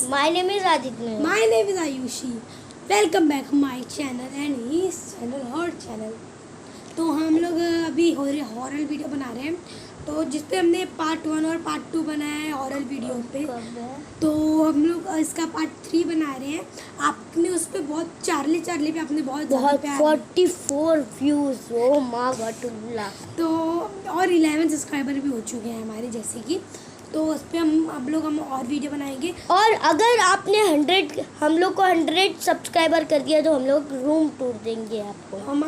My name is Aditya. My name is Ayushi. Welcome back my channel and his channel, her channel. तो हम लोग अभी horror video बना रहे हैं, तो जिसपे हमने पार्ट 1 और पार्ट 2 बनाया है हॉरर वीडियो पे। तो हम लोग इसका पार्ट 3 बना रहे हैं। आपने उस पर बहुत चार्ली पे आपने बहुत 44 व्यूज। ओ माँ गॉड। तो और 11 सब्सक्राइबर भी हो चुके हैं हमारे जैसे कि। तो उस पर हम और वीडियो बनाएंगे। और अगर आपने हम लोग को 100 सब्सक्राइबर कर दिया तो हम लोग रूम टूर देंगे आपको। हम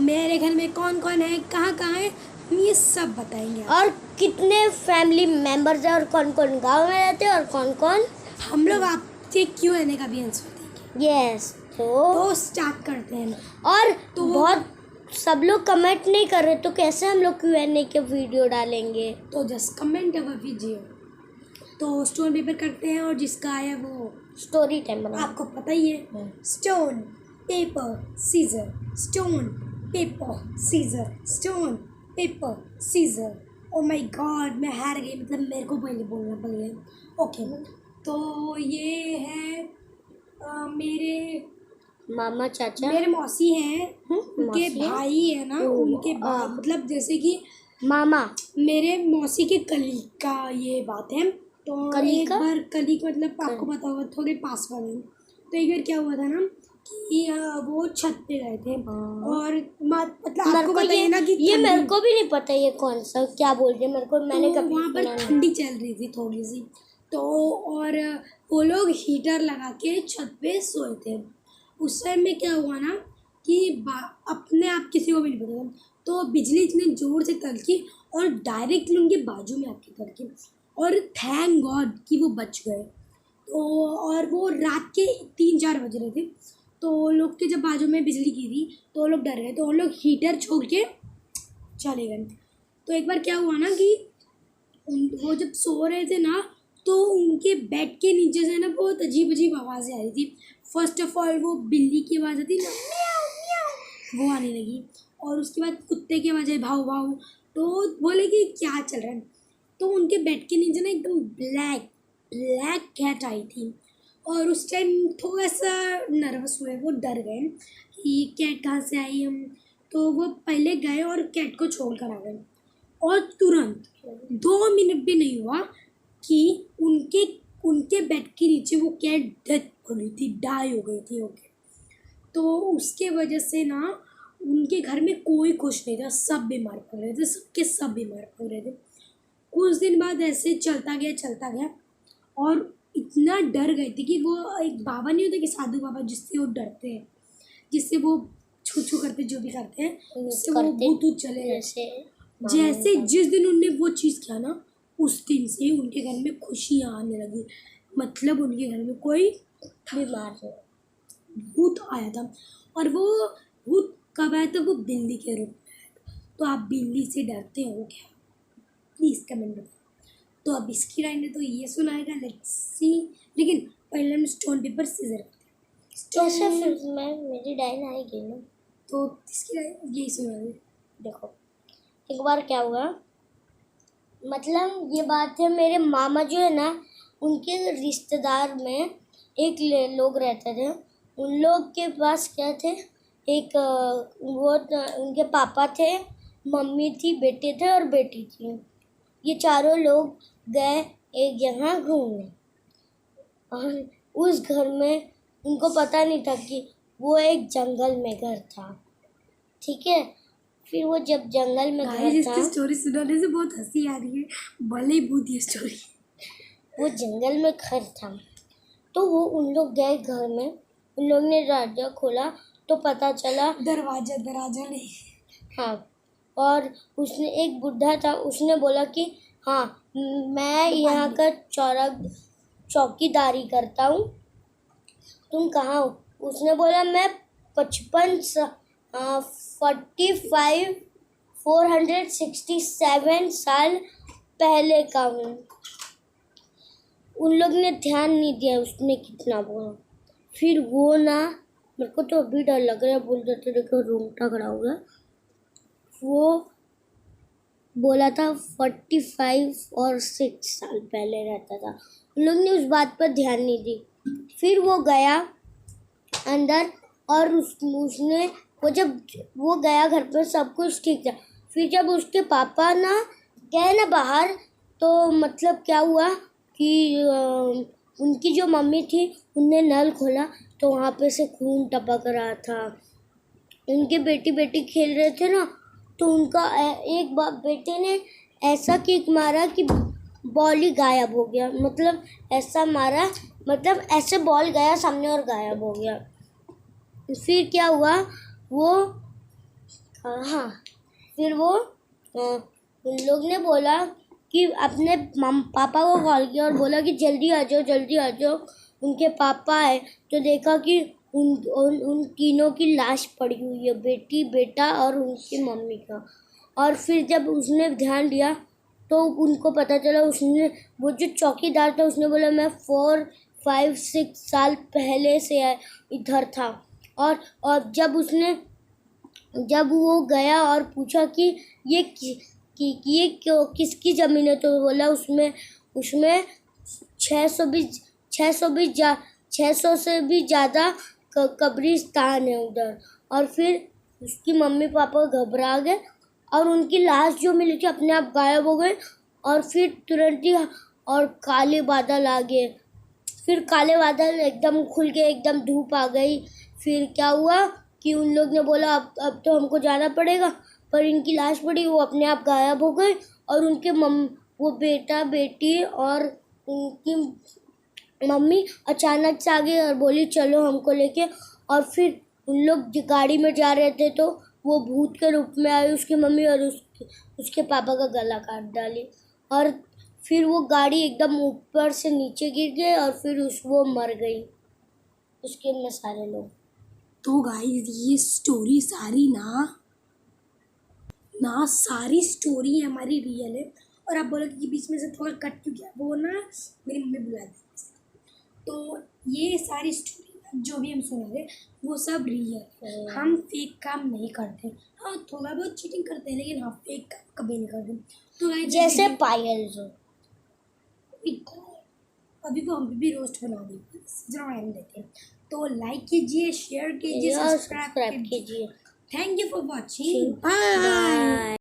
मेरे घर में कौन कौन है, कहाँ है, हम ये सब बताएंगे। और कितने फैमिली मेंबर्स हैं और कौन कौन गाँव में रहते हैं और कौन कौन। हम लोग आपसे Q&A का भी आंसर देंगे। यस, तो स्टार्ट करते हैं। और तो बहुत सब लोग कमेंट नहीं कर रहे, तो कैसे हम लोग Q&A के वीडियो डालेंगे। तो जस्ट कमेंट अवर वीडियो। तो स्टोन पेपर करते हैं और जिसका आया वो स्टोरी टाइम बना। आपको पता ही है। Stone paper scissor, stone paper scissor, stone paper scissor. Oh my god, मैं हार गई, मतलब मेरे को पहले बोलना पड़ गया। ओके, तो ये है मेरे मामा चाचा, मेरे मौसी हैं, उनके भाई है ना, उनके भाई मतलब जैसे कि मामा मेरे मौसी के कली का ये बात है। तो एक बार कली का मतलब आपको पता होगा, थोड़े पास वाले। तो एक बार क्या हुआ था ना कि वो छत पे गए थे और मतलब आपको बताइए ना कि ये मेरे को भी नहीं पता ये कौन सा क्या बोल रहे मेरे को, मैंने तो कभी वहाँ पर ठंडी चल रही थी थोड़ी सी। तो और वो लोग हीटर लगा के छत पे सोए थे। उस टाइम में क्या हुआ ना कि अपने आप किसी को भी नहीं पता था, तो बिजली इतने ज़ोर से कड़की और डायरेक्टली उनके बाजू में आके कड़की, और थैंक गॉड कि वो बच गए। तो और वो रात के 3-4 बज रहे थे, तो लोग के जब बाजू में बिजली गिरी तो वो लोग डर गए, तो वो लोग हीटर छोड़ के चले गए। तो एक बार क्या हुआ ना कि वो जब सो रहे थे ना, तो उनके बेड के नीचे से ना बहुत अजीब अजीब आवाज़ें आ रही थी। फर्स्ट ऑफ ऑल वो बिल्ली की आवाज़ आती ना, वो आने लगी, और उसके बाद कुत्ते की आवाज़ आई, भाव भाव। तो बोले कि क्या चल रहा है। तो उनके बेड के नीचे ना एकदम ब्लैक कैट आई थी, और उस टाइम थोड़ा सा नर्वस हुए, वो डर गए कि कैट कहाँ से आई हम। तो वो पहले गए और कैट को छोड़ कर आ गए, और तुरंत 2 मिनट भी नहीं हुआ कि उनके बेड के नीचे वो कैट डेथ हो गई थी, डाई हो गई थी। ओके, तो उसके वजह से ना उनके घर में कोई खुश नहीं था, सब बीमार पड़ रहे थे, सब बीमार पड़ रहे थे। कुछ दिन बाद ऐसे चलता गया, और इतना डर गए थे कि वो एक बाबा नहीं होता कि साधु बाबा, जिससे वो डरते हैं, जिससे वो छू करते जो भी करते हैं, उससे वो भूत चले गए। जैसे जिस दिन उनने वो चीज़ किया ना, उस दिन से उनके घर में खुशियाँ आने लगी। मतलब उनके घर में कोई बीमार भूत आया था, और वो भूत कब आया था, वो बिल्ली के रूप में आया था। तो आप बिल्ली से डरते हो क्या? प्लीज़ कमेंट बताओ। तो अब इसकी राय ने तो ये सुनाएगा, लेट्स सी। लेकिन पहले हम स्टोन पेपर सीजर करते हैं। कैसे फिर मेरी डायन आएगी ना, तो इसकी राय यही सुना दे। देखो एक बार क्या हुआ, मतलब ये बात है, मेरे मामा जो है ना, उनके रिश्तेदार में एक लोग रहते थे। उन लोग के पास क्या थे, एक वो उनके पापा थे, मम्मी थी, बेटे थे और बेटी थी। ये चारों लोग गए एक जगह घूमने, और उस घर में उनको पता नहीं था कि वो एक जंगल में घर था। ठीक है, फिर वो जब जंगल में घर था, स्टोरी सुनाने से बहुत हंसी आ रही है, भले ही भूत ये स्टोरी। वो जंगल में घर था, तो वो उन लोग गए घर में, उन लोग ने दरवाजा खोला तो पता चला, दरवाजा नहीं, हाँ, और उसने एक बुढ़ा था, उसने बोला कि हाँ मैं यहाँ का चौकीदारी करता हूँ, तुम कहाँ हो। उसने बोला मैं 467 साल पहले का हूँ। उन लोग ने ध्यान नहीं दिया उसने कितना बोला। फिर वो ना, मेरे को तो अभी डर लग रहा है, बोल देते देखो रूम खड़ा हो गया। वो बोला था 45 और 6 साल पहले रहता था। उन लोग ने उस बात पर ध्यान नहीं दी। फिर वो गया अंदर और उसने जब वो गया घर पर सब कुछ ठीक था। फिर जब उसके पापा ना गए ना बाहर, तो मतलब क्या हुआ कि उनकी जो मम्मी थी उनने नल खोला तो वहाँ पे से खून टपक रहा था। उनके बेटी खेल रहे थे ना, तो उनका एक बेटे ने ऐसा किक मारा कि बॉल ही गायब हो गया। मतलब ऐसा मारा, मतलब ऐसे बॉल गया सामने और गायब हो गया। फिर क्या हुआ वो हाँ फिर वो उन लोग ने बोला कि अपने पापा को कॉल किया और बोला कि जल्दी आ जाओ। उनके पापा आए तो देखा कि उन तीनों की लाश पड़ी हुई है, बेटी, बेटा और उनकी मम्मी का। और फिर जब उसने ध्यान दिया तो उनको पता चला, उसने वो जो चौकीदार था उसने बोला मैं 4, 5, 6 साल पहले से इधर था। और जब वो गया और पूछा कि ये किसकी ज़मीन है, तो बोला उसमें 600 से भी ज़्यादा कब्रिस्तान है उधर। और फिर उसकी मम्मी पापा घबरा गए और उनकी लाश जो मिली थी अपने आप गायब हो गई। और फिर तुरंत ही और काले बादल आ गए। फिर काले बादल एकदम खुल के एकदम धूप आ गई। फिर क्या हुआ कि उन लोग ने बोला अब तो हमको जाना पड़ेगा, पर इनकी लाश पड़ी वो अपने आप गायब हो गई। और उनके वो बेटा बेटी और उनकी मम्मी अचानक से आ गई और बोली चलो हमको लेके। और फिर उन लोग गाड़ी में जा रहे थे तो वो भूत के रूप में आई उसकी मम्मी और उसके पापा का गला काट डाली। और फिर वो गाड़ी एकदम ऊपर से नीचे गिर गई और फिर वो मर गई, उसके में सारे लोग। तो गाइस ये स्टोरी सारी सारी स्टोरी हमारी रियल है। और आप बोलोगे कि बीच में से थोड़ा कट क्यों गया, वो ना मेरी मम्मी बुला दी। तो ये सारी स्टोरी जो भी हम सुना रहे वो सब रियल है। हम फेक काम नहीं करते। हाँ थोड़ा बहुत चीटिंग करते हैं लेकिन हाँ फेक काम कभी नहीं करते। तो गाइस जैसे पायल जो अभी को हम भी रोस्ट बना देंगे, जरा एंड देते हैं। तो लाइक कीजिए, शेयर कीजिए, सब्सक्राइब कीजिए। Thank you for watching, bye.